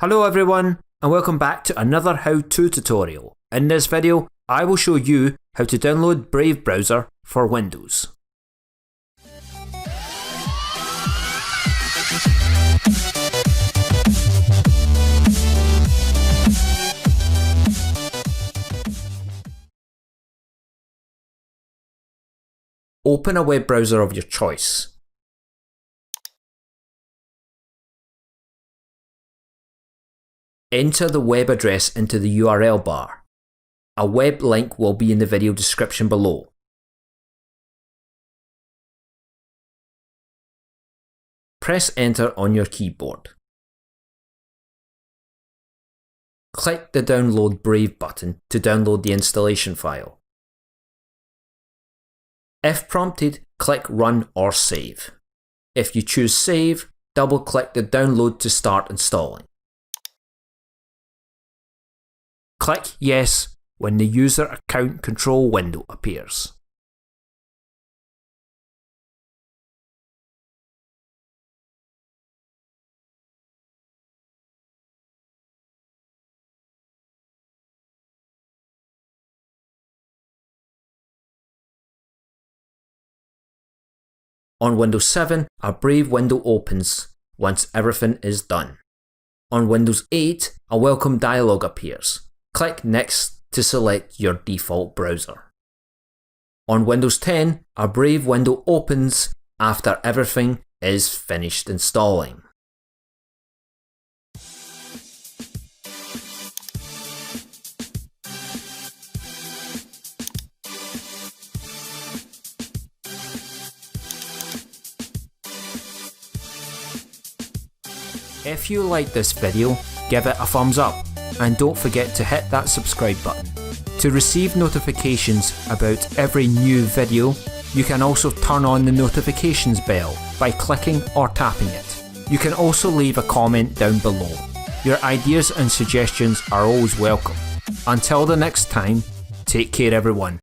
Hello everyone, and welcome back to another how-to tutorial. In this video, I will show you how to download Brave browser for Windows. Open a web browser of your choice. Enter the web address into the URL bar. A web link will be in the video description below. Press enter on your keyboard. Click the Download Brave button to download the installation file. If prompted, click Run or Save. If you choose Save, double-click the download to start installing. Click Yes when the User Account Control window appears. On Windows 7, a Brave window opens once everything is done. On Windows 8, a welcome dialog appears. Click Next to select your default browser. On Windows 10, a Brave window opens after everything is finished installing. If you like this video, give it a thumbs up and don't forget to hit that subscribe button. To receive notifications about every new video, you can also turn on the notifications bell by clicking or tapping it. You can also leave a comment down below. Your ideas and suggestions are always welcome. Until the next time, take care everyone.